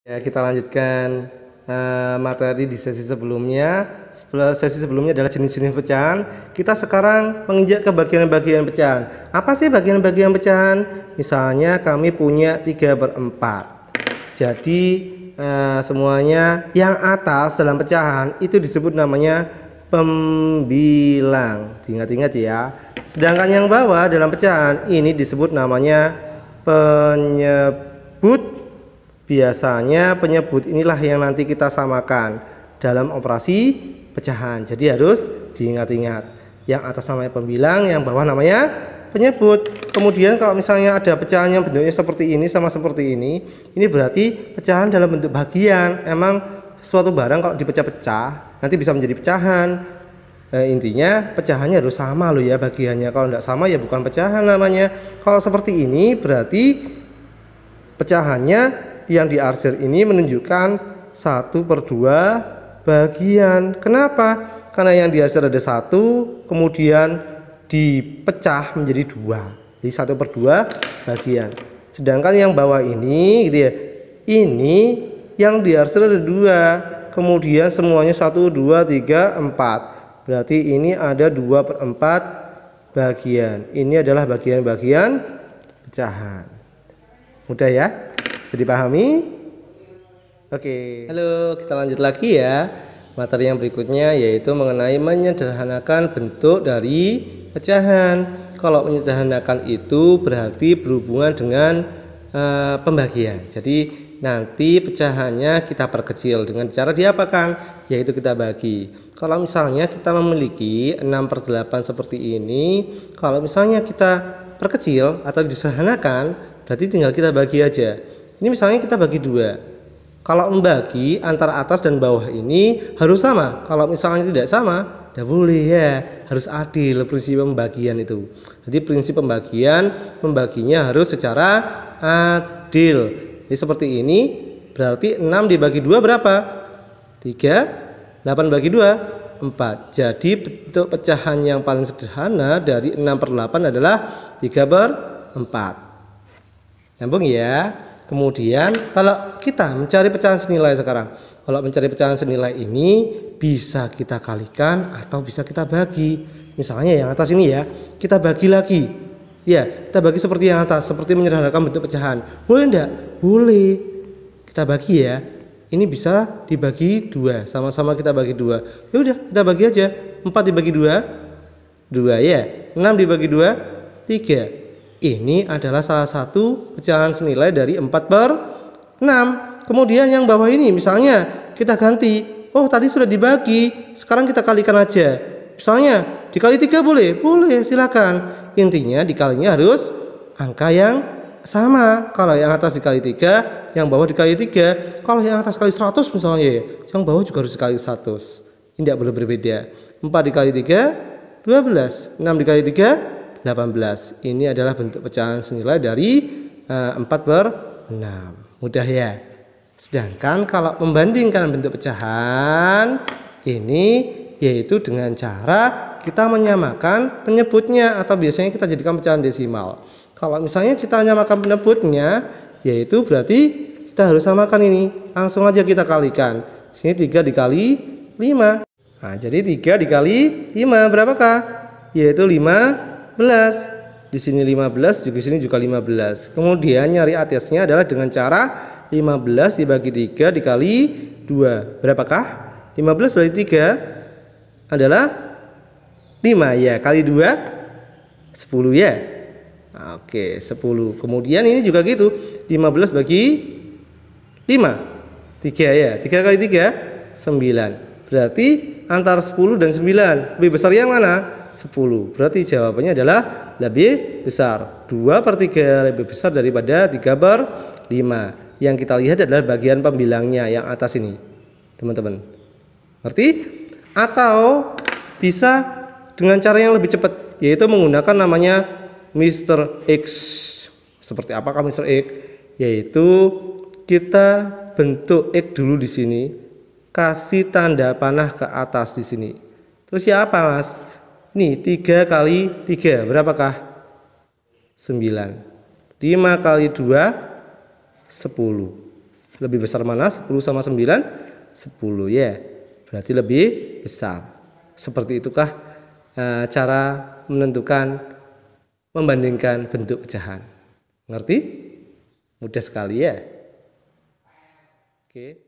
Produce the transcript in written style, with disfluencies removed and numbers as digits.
Ya, kita lanjutkan materi di sesi sebelumnya. Sesi sebelumnya adalah jenis-jenis pecahan. Kita sekarang menginjak ke bagian-bagian pecahan. Apa sih bagian-bagian pecahan? Misalnya kami punya 3/4. Jadi semuanya yang atas dalam pecahan itu disebut namanya pembilang. Ingat-ingat ya. Sedangkan yang bawah dalam pecahan ini disebut namanya penyebut. Biasanya penyebut inilah yang nanti kita samakan dalam operasi pecahan. Jadi harus diingat-ingat. Yang atas namanya pembilang, yang bawah namanya penyebut. Kemudian kalau misalnya ada pecahan yang bentuknya seperti ini sama seperti ini berarti pecahan dalam bentuk bagian. Emang suatu barang kalau dipecah-pecah nanti bisa menjadi pecahan. Intinya pecahannya harus sama loh ya bagiannya. Kalau tidak sama ya bukan pecahan namanya. Kalau seperti ini berarti pecahannya yang diarsir ini menunjukkan 1/2 bagian. Kenapa? Karena yang diarsir ada 1, kemudian dipecah menjadi 2. Jadi 1/2 bagian. Sedangkan yang bawah ini gitu ya. Ini yang diarsir ada 2, kemudian semuanya 1, 2, 3, 4. Berarti ini ada 2/4 bagian. Ini adalah bagian-bagian pecahan. Mudah ya? Bisa dipahami? Oke. Halo, kita lanjut lagi ya. Materi yang berikutnya yaitu mengenai menyederhanakan bentuk dari pecahan. Kalau menyederhanakan itu berarti berhubungan dengan pembagian. Jadi nanti pecahannya kita perkecil dengan cara diapakan? Yaitu kita bagi. Kalau misalnya kita memiliki 6/8 seperti ini, kalau misalnya kita perkecil atau disederhanakan, berarti tinggal kita bagi aja. Ini misalnya kita bagi 2. Kalau membagi antara atas dan bawah ini harus sama. Kalau misalnya tidak sama, tidak boleh ya. Harus adil prinsip pembagian itu. Jadi prinsip pembagian membaginya harus secara adil. Jadi seperti ini berarti 6 dibagi 2 berapa? 3. 8 bagi 2 4. Jadi bentuk pecahan yang paling sederhana dari 6/8 adalah 3/4. Nyambung ya. Kemudian kalau kita mencari pecahan senilai sekarang, kalau mencari pecahan senilai ini bisa kita kalikan atau bisa kita bagi. Misalnya yang atas ini ya, kita bagi lagi. Ya, kita bagi seperti yang atas, seperti menyederhanakan bentuk pecahan. Boleh enggak? Boleh. Kita bagi ya. Ini bisa dibagi 2, sama-sama kita bagi 2. Ya udah, kita bagi aja. 4 dibagi 2, 2 ya. 6 dibagi 2, 3. Ini adalah salah satu pecahan senilai dari 4/6. Kemudian yang bawah ini misalnya kita ganti. Oh tadi sudah dibagi, sekarang kita kalikan aja. Misalnya dikali 3 boleh? Boleh, silakan. Intinya dikalinya harus angka yang sama. Kalau yang atas dikali 3, yang bawah dikali 3. Kalau yang atas kali 100 misalnya, yang bawah juga harus dikali 100. Ini tidak boleh berbeda. 4 dikali 3, 12. 6 dikali 3, 18. Ini adalah bentuk pecahan senilai dari 4/6. Mudah ya. Sedangkan kalau membandingkan bentuk pecahan ini yaitu dengan cara kita menyamakan penyebutnya atau biasanya kita jadikan pecahan desimal. Kalau misalnya kita menyamakan penyebutnya yaitu berarti kita harus samakan ini. Langsung aja kita kalikan. Sini 3 dikali 5. Nah, jadi 3 dikali 5 berapakah? Yaitu 15. Di sini 15, di sini juga 15. Kemudian nyari atasnya adalah dengan cara 15 dibagi 3 dikali 2. Berapakah? 15 bagi 3 adalah 5 ya, kali 2 10 ya. Oke, 10. Kemudian ini juga gitu. 15 bagi 5. 3 ya. 3 kali 3 9. Berarti antara 10 dan 9 lebih besar yang mana? 10. Berarti jawabannya adalah lebih besar. 2/3 lebih besar daripada 3/5. Yang kita lihat adalah bagian pembilangnya yang atas ini. Teman-teman. Ngerti? Atau bisa dengan cara yang lebih cepat, yaitu menggunakan namanya Mr. X. Seperti apakah Mr. X? Yaitu kita bentuk X dulu di sini, kasih tanda panah ke atas di sini. Terus ya apa, Mas? Nih 3 kali 3 berapakah? 9. 5 kali 2 10. Lebih besar mana? 10 sama 9? 10 ya. Berarti lebih besar. Seperti itukah cara menentukan, membandingkan bentuk pecahan. Ngerti? Mudah sekali ya. Oke.